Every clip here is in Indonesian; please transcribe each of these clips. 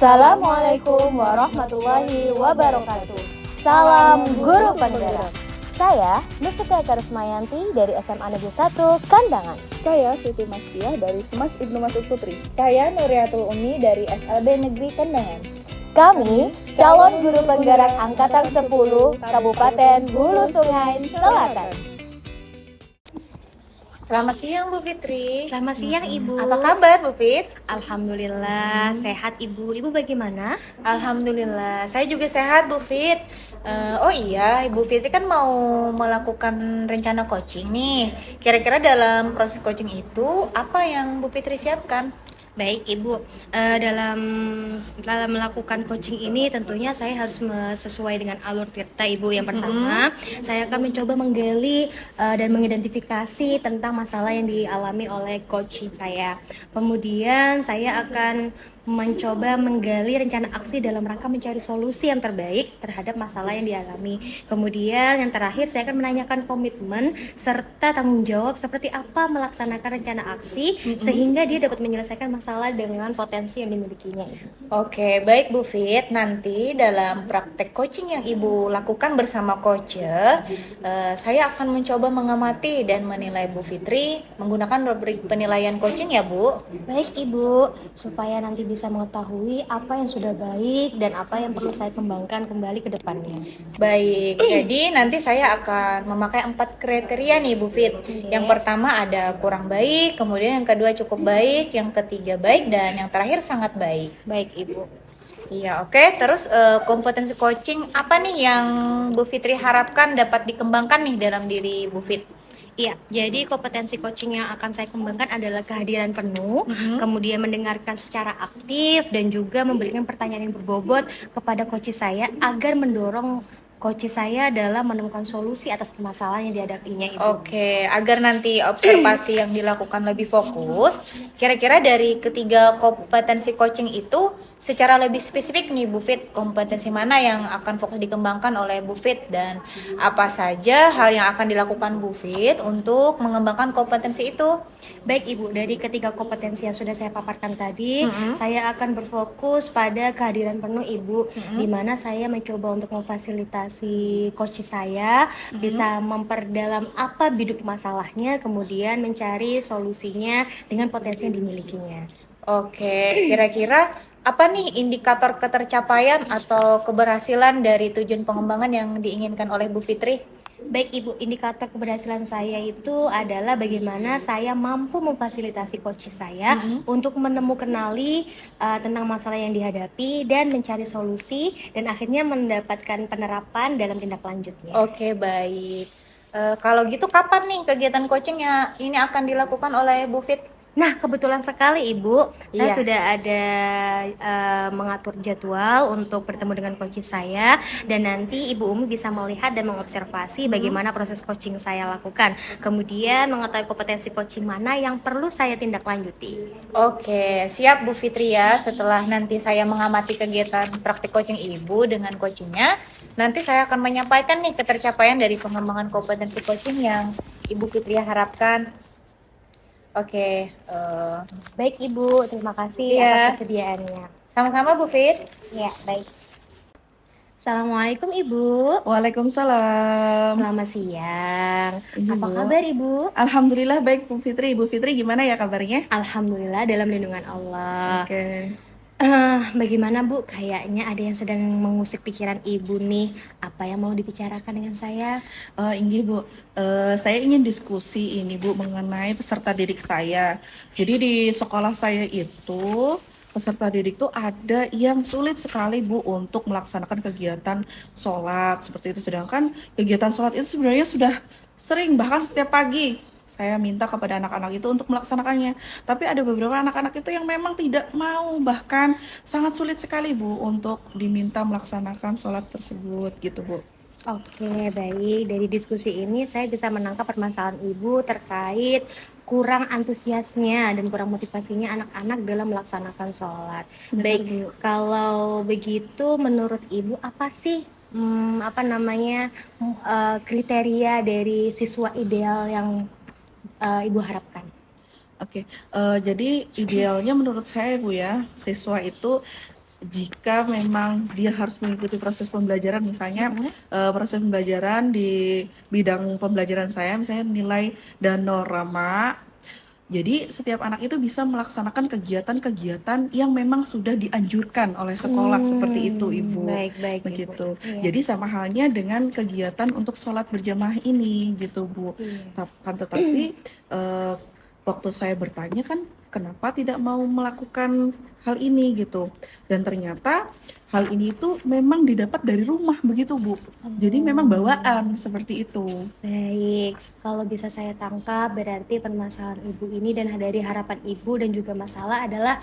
Assalamualaikum warahmatullahi wabarakatuh. Salam Guru Penggerak. Saya Nufita Karusmayanti dari SMA Negeri 1 Kandangan. Saya Siti Masfiah dari Semas Ibnu Masud Putri. Saya Nuriatul Umi dari SLB Negeri Kandangan. Kami calon guru penggerak angkatan 10 Kabupaten Hulu Sungai Selatan. Selamat siang Bu Fitri. Selamat siang Ibu. Apa kabar Bu Fit? Alhamdulillah sehat Ibu. Ibu bagaimana? Alhamdulillah, saya juga sehat Bu Fit. Oh iya, Ibu Fitri kan mau melakukan rencana coaching nih. Kira-kira dalam proses coaching itu apa yang Bu Fitri siapkan? Baik Ibu, dalam melakukan coaching ini tentunya saya harus sesuai dengan alur tirta Ibu. Yang pertama, saya akan mencoba menggali dan mengidentifikasi tentang masalah yang dialami oleh coach saya. Kemudian saya akan mencoba menggali rencana aksi dalam rangka mencari solusi yang terbaik terhadap masalah yang dialami. Kemudian yang terakhir saya akan menanyakan komitmen serta tanggung jawab seperti apa melaksanakan rencana aksi sehingga dia dapat menyelesaikan masalah dengan potensi yang dimilikinya. Oke, baik Bu Fit. Nanti dalam praktek coaching yang Ibu lakukan bersama coach, saya akan mencoba mengamati dan menilai Bu Fitri menggunakan rubrik penilaian coaching ya Bu. Baik Ibu, supaya nanti bisa mengetahui apa yang sudah baik dan apa yang perlu saya kembangkan kembali ke depannya. Baik, jadi nanti saya akan memakai 4 kriteria nih Bu Fit. Yang pertama ada kurang baik, kemudian yang kedua cukup baik, yang ketiga baik, dan yang terakhir sangat baik. Baik Ibu. Iya, oke. Terus kompetensi coaching apa nih yang Bu Fitri harapkan dapat dikembangkan nih dalam diri Bu Fit? Iya, jadi kompetensi coaching yang akan saya kembangkan adalah kehadiran penuh, kemudian mendengarkan secara aktif dan juga memberikan pertanyaan yang berbobot kepada coach saya agar mendorong coach saya dalam menemukan solusi atas permasalahan yang dihadapinya Ibu. Oke, agar nanti observasi yang dilakukan lebih fokus, kira-kira dari ketiga kompetensi coaching itu secara lebih spesifik nih Bu Fit, kompetensi mana yang akan fokus dikembangkan oleh Bu Fit dan apa saja hal yang akan dilakukan Bu Fit untuk mengembangkan kompetensi itu? Baik Ibu, dari ketiga kompetensi yang sudah saya paparkan tadi, saya akan berfokus pada kehadiran penuh Ibu, di mana saya mencoba untuk memfasilitasi coach saya bisa memperdalam apa biduk masalahnya, kemudian mencari solusinya dengan potensi yang dimilikinya. Oke, kira-kira apa nih indikator ketercapaian atau keberhasilan dari tujuan pengembangan yang diinginkan oleh Bu Fitri? Baik Ibu, indikator keberhasilan saya itu adalah bagaimana saya mampu memfasilitasi coach saya untuk menemukanali tentang masalah yang dihadapi dan mencari solusi dan akhirnya mendapatkan penerapan dalam tindak lanjutnya. Oke, baik. Kalau gitu kapan nih kegiatan coachingnya ini akan dilakukan oleh Bu Fit? Nah, kebetulan sekali Ibu, saya Iya. sudah ada mengatur jadwal untuk bertemu dengan coach saya dan nanti Ibu Umi bisa melihat dan mengobservasi bagaimana proses coaching saya lakukan. Kemudian mengetahui kompetensi coaching mana yang perlu saya tindak lanjuti. Oke, siap Bu Fitri ya. Setelah nanti saya mengamati kegiatan praktik coaching Ibu dengan coachingnya, nanti saya akan menyampaikan nih ketercapaian dari pengembangan kompetensi coaching yang Ibu Fitri harapkan. Oke, Baik Ibu, terima kasih Iya. atas kesediaannya. sama-sama Bu Fit. Ya, baik. Assalamualaikum Ibu. Waalaikumsalam. Selamat siang. Iya, Apa Bu. kabar Ibu? Alhamdulillah baik Bu Fitri. Bu Fitri gimana ya kabarnya? Alhamdulillah dalam lindungan Allah. Oke. Bagaimana Bu? Kayaknya ada yang sedang mengusik pikiran Ibu nih. Apa yang mau dibicarakan dengan saya? Ini Bu, saya ingin diskusi ini Bu mengenai peserta didik saya. Jadi di sekolah saya itu peserta didik tuh ada yang sulit sekali Bu untuk melaksanakan kegiatan sholat seperti itu. Sedangkan kegiatan sholat itu sebenarnya sudah sering bahkan setiap pagi saya minta kepada anak-anak itu untuk melaksanakannya. Tapi ada beberapa anak-anak itu yang memang tidak mau, bahkan sangat sulit sekali Bu untuk diminta melaksanakan sholat tersebut gitu Bu. Oke, baik. Dari diskusi ini saya bisa menangkap permasalahan Ibu terkait kurang antusiasnya dan kurang motivasinya anak-anak dalam melaksanakan sholat. Betul, Baik, Bu. kalau begitu menurut Ibu apa sih kriteria dari siswa ideal yang Ibu harapkan? Oke, jadi idealnya menurut saya Bu ya, siswa itu jika memang dia harus mengikuti proses pembelajaran, misalnya proses pembelajaran di bidang pembelajaran saya, misalnya nilai dan norma. Jadi setiap anak itu bisa melaksanakan kegiatan-kegiatan yang memang sudah dianjurkan oleh sekolah seperti itu, Ibu. Baik-baik, Ibu. Begitu. Iya. Jadi sama halnya dengan kegiatan untuk sholat berjamaah ini, gitu, Bu. Iya. Tetapi waktu saya bertanya kan, kenapa tidak mau melakukan hal ini gitu? Dan ternyata hal ini itu memang didapat dari rumah, begitu, Bu. Jadi memang bawaan seperti itu. Baik, kalau bisa saya tangkap berarti permasalahan ibu ini dan dari harapan ibu dan juga masalah adalah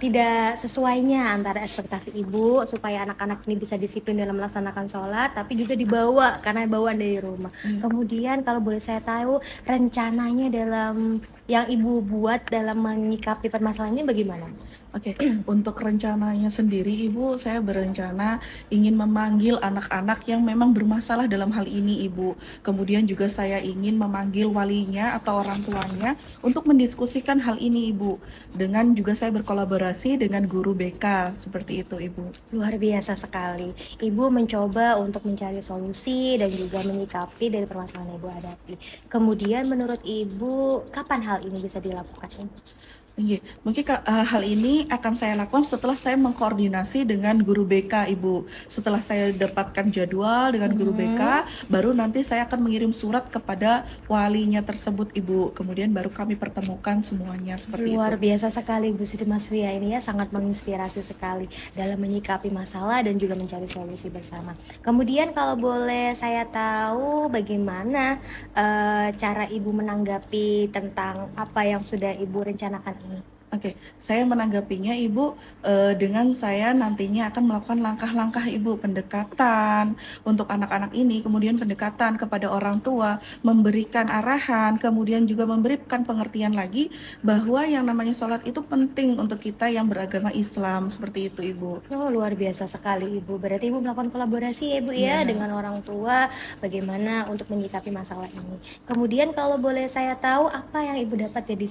tidak sesuainya antara ekspektasi ibu supaya anak-anak ini bisa disiplin dalam melaksanakan sholat, tapi juga dibawa karena bawaan dari rumah. Kemudian kalau boleh saya tahu rencananya dalam yang ibu buat dalam menyikapi permasalahan ini bagaimana? Oke, untuk rencananya sendiri, Ibu, saya berencana ingin memanggil anak-anak yang memang bermasalah dalam hal ini, Ibu. Kemudian juga saya ingin memanggil walinya atau orang tuanya untuk mendiskusikan hal ini, Ibu. Dengan juga saya berkolaborasi dengan guru BK, seperti itu, Ibu. Luar biasa sekali. Ibu mencoba untuk mencari solusi dan juga menyikapi dari permasalahan yang ibu hadapi. Kemudian menurut ibu, kapan hal ini bisa dilakukan? Iya, mungkin hal ini akan saya lakukan setelah saya mengkoordinasi dengan guru BK, Ibu. Setelah saya dapatkan jadwal dengan guru BK, baru nanti saya akan mengirim surat kepada walinya tersebut, Ibu. Kemudian baru kami pertemukan semuanya seperti Luar itu. biasa sekali Bu Siti Masfia ini ya, sangat menginspirasi sekali dalam menyikapi masalah dan juga mencari solusi bersama. Kemudian kalau boleh saya tahu bagaimana cara Ibu menanggapi tentang apa yang sudah Ibu rencanakan ini? Oke, saya menanggapinya Ibu dengan saya nantinya akan melakukan langkah-langkah Ibu pendekatan untuk anak-anak ini, kemudian pendekatan kepada orang tua, memberikan arahan, kemudian juga memberikan pengertian lagi bahwa yang namanya sholat itu penting untuk kita yang beragama Islam, seperti itu Ibu. Oh, luar biasa sekali Ibu. Berarti Ibu melakukan kolaborasi ya Ibu ya dengan orang tua bagaimana untuk menyikapi masalah ini. Kemudian kalau boleh saya tahu apa yang Ibu dapat dari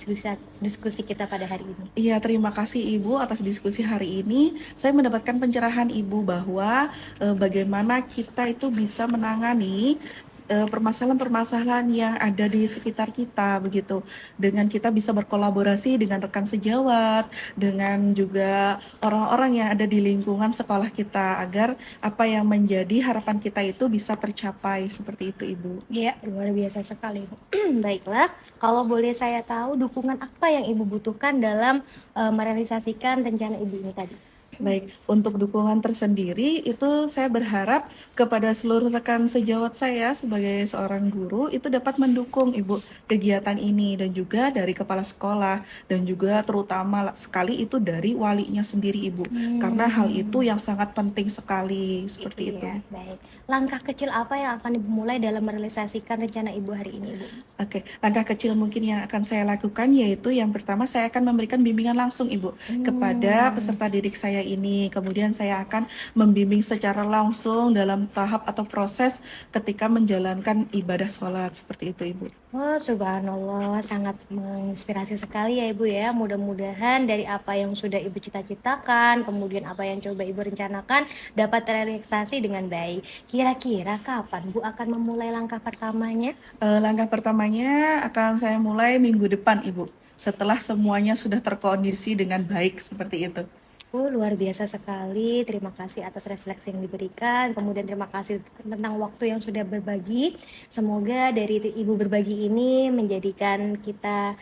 diskusi kita pada hari ini? Iya, terima kasih Ibu atas diskusi hari ini. Saya mendapatkan pencerahan Ibu bahwa bagaimana kita itu bisa menangani permasalahan-permasalahan yang ada di sekitar kita begitu. Dengan kita bisa berkolaborasi dengan rekan sejawat, dengan juga orang-orang yang ada di lingkungan sekolah kita agar apa yang menjadi harapan kita itu bisa tercapai seperti itu, Ibu. Iya, luar biasa sekali. Baiklah, kalau boleh saya tahu dukungan apa yang Ibu butuhkan dalam merealisasikan rencana Ibu ini tadi? Baik, untuk dukungan tersendiri itu saya berharap kepada seluruh rekan sejawat saya sebagai seorang guru itu dapat mendukung Ibu kegiatan ini dan juga dari kepala sekolah dan juga terutama sekali itu dari walinya sendiri Ibu. Karena hal itu yang sangat penting sekali seperti itu. Ya, baik. Langkah kecil apa yang akan Ibu mulai dalam merealisasikan rencana Ibu hari ini, Ibu? Oke, langkah kecil mungkin yang akan saya lakukan yaitu yang pertama saya akan memberikan bimbingan langsung Ibu kepada peserta didik saya ini. Kemudian saya akan membimbing secara langsung dalam tahap atau proses ketika menjalankan ibadah sholat seperti itu Ibu. Oh, subhanallah, sangat menginspirasi sekali ya Ibu ya. Mudah-mudahan dari apa yang sudah Ibu cita-citakan, kemudian apa yang coba Ibu rencanakan dapat terrealisasi dengan baik. Kira-kira kapan Bu akan memulai langkah pertamanya? Langkah pertamanya akan saya mulai minggu depan Ibu. Setelah semuanya sudah terkondisi dengan baik seperti itu. Luar biasa sekali. Terima kasih atas refleksi yang diberikan. Kemudian terima kasih tentang waktu yang sudah berbagi. Semoga dari Ibu berbagi ini menjadikan kita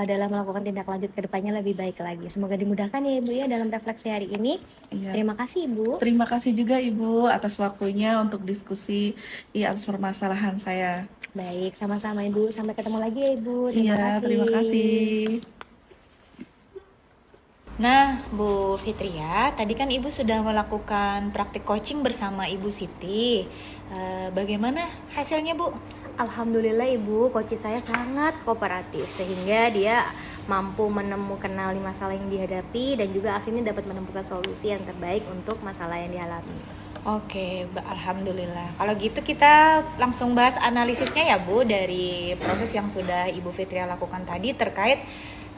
dalam melakukan tindak lanjut ke depannya lebih baik lagi. Semoga dimudahkan ya Ibu ya dalam refleksi hari ini. Iya. Terima kasih Ibu. Terima kasih juga Ibu atas waktunya untuk diskusi atas permasalahan saya. Baik, sama-sama Ibu. Sampai ketemu lagi ya Ibu. Terima kasih. Terima kasih. Nah, Bu Fitria, tadi kan Ibu sudah melakukan praktik coaching bersama Ibu Siti. Bagaimana hasilnya, Bu? Alhamdulillah Ibu, coach saya sangat kooperatif sehingga dia mampu menemukan masalah yang dihadapi dan juga akhirnya dapat menemukan solusi yang terbaik untuk masalah yang dialami. Oke, alhamdulillah. Kalau gitu kita langsung bahas analisisnya ya Bu dari proses yang sudah Ibu Fitria lakukan tadi terkait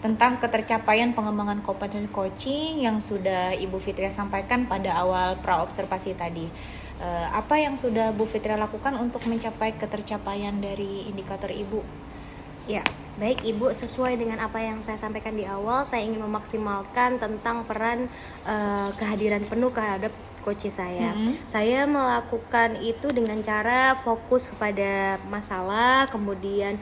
tentang ketercapaian pengembangan kompetensi coaching yang sudah Ibu Fitria sampaikan pada awal pra-observasi tadi. Apa yang sudah Bu Fitria lakukan untuk mencapai ketercapaian dari indikator Ibu? Ya, baik Ibu, sesuai dengan apa yang saya sampaikan di awal, saya ingin memaksimalkan tentang peran kehadiran penuh terhadap coach saya. Saya melakukan itu dengan cara fokus kepada masalah, kemudian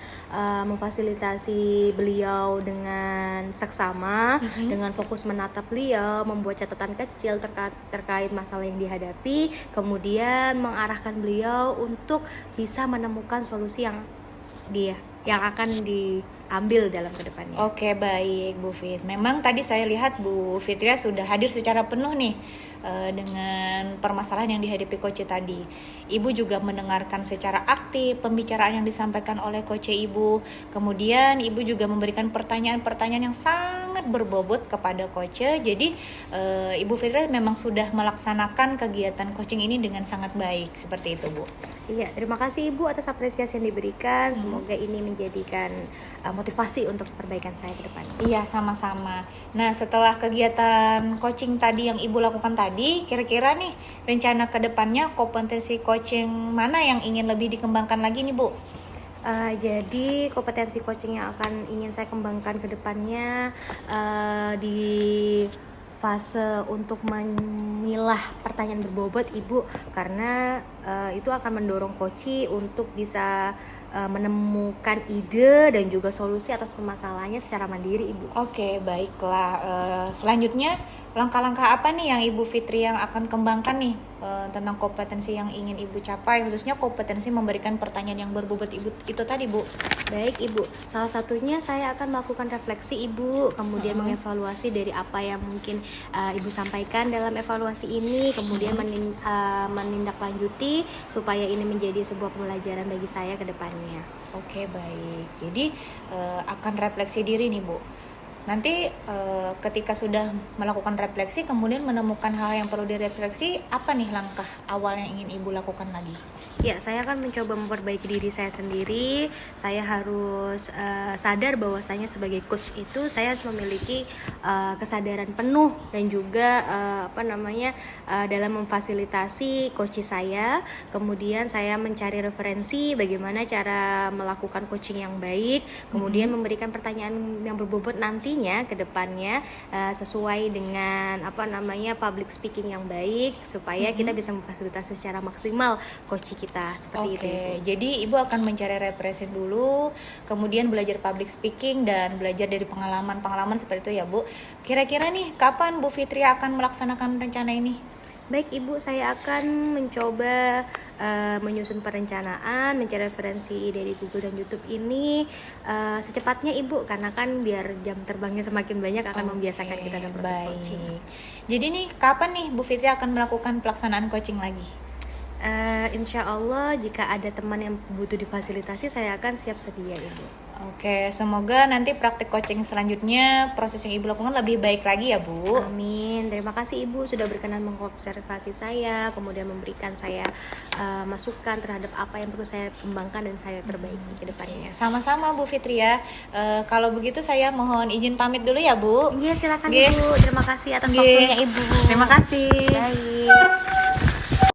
memfasilitasi beliau dengan seksama, dengan fokus menatap beliau, membuat catatan kecil terkait masalah yang dihadapi, kemudian mengarahkan beliau untuk bisa menemukan solusi yang akan diambil dalam kedepannya. Oke, baik Bu Fit. Memang tadi saya lihat Bu Fitria sudah hadir secara penuh nih dengan permasalahan yang dihadapi coach tadi. Ibu juga mendengarkan secara aktif pembicaraan yang disampaikan oleh coach Ibu. Kemudian Ibu juga memberikan pertanyaan-pertanyaan yang sangat berbobot kepada coach. Jadi Ibu Fitria memang sudah melaksanakan kegiatan coaching ini dengan sangat baik. Seperti itu, Bu. Iya, terima kasih Ibu atas apresiasi yang diberikan. Semoga ini menjadikan motivasi untuk perbaikan saya ke depan. Iya, sama-sama. Nah, setelah kegiatan coaching tadi yang Ibu lakukan tadi, kira-kira nih rencana ke depannya kompetensi coaching mana yang ingin lebih dikembangkan lagi nih, Bu? Jadi kompetensi coaching yang akan ingin saya kembangkan ke depannya di fase untuk memilah pertanyaan berbobot Ibu, karena itu akan mendorong coach untuk bisa menemukan ide dan juga solusi atas permasalahannya secara mandiri Ibu. Oke, baiklah. Selanjutnya langkah-langkah apa nih yang Ibu Fitri yang akan kembangkan nih tentang kompetensi yang ingin Ibu capai, khususnya kompetensi memberikan pertanyaan yang berbobot Ibu itu tadi, Bu? Baik Ibu, salah satunya saya akan melakukan refleksi Ibu, kemudian mengevaluasi dari apa yang mungkin Ibu sampaikan dalam evaluasi ini, kemudian menindaklanjuti supaya ini menjadi sebuah pembelajaran bagi saya ke depannya. Oke, baik. Jadi akan refleksi diri nih, Bu. Nanti ketika sudah melakukan refleksi, kemudian menemukan hal yang perlu direfleksi, apa nih langkah awal yang ingin Ibu lakukan lagi? Ya, saya akan mencoba memperbaiki diri saya sendiri. Saya harus sadar bahwasanya sebagai coach itu saya harus memiliki kesadaran penuh dan juga dalam memfasilitasi coach saya. Kemudian saya mencari referensi bagaimana cara melakukan coaching yang baik, kemudian memberikan pertanyaan yang berbobot nantinya ke depannya sesuai dengan public speaking yang baik supaya kita bisa memfasilitasi secara maksimal coach kita. Seperti itu. Jadi Ibu akan mencari referensi dulu, kemudian belajar public speaking dan belajar dari pengalaman seperti itu ya, Bu. Kira-kira nih kapan Bu Fitri akan melaksanakan rencana ini? Baik Ibu, saya akan mencoba menyusun perencanaan, mencari referensi dari Google dan YouTube ini secepatnya Ibu, karena kan biar jam terbangnya semakin banyak akan membiasakan kita dalam proses coaching. Jadi nih kapan nih Bu Fitri akan melakukan pelaksanaan coaching lagi? Insya Allah jika ada teman yang butuh difasilitasi, saya akan siap sedia Ibu. Oke, semoga nanti praktik coaching selanjutnya proses yang Ibu lakukan lebih baik lagi ya, Bu. Amin. Terima kasih Ibu sudah berkenan mengobservasi saya, kemudian memberikan saya masukan terhadap apa yang perlu saya kembangkan dan saya perbaiki ke depannya. Sama-sama Bu Fitri ya. Kalau begitu saya mohon izin pamit dulu ya, Bu. Iya, silakan Ibu. Terima kasih atas waktunya Ibu. Terima kasih. Baik.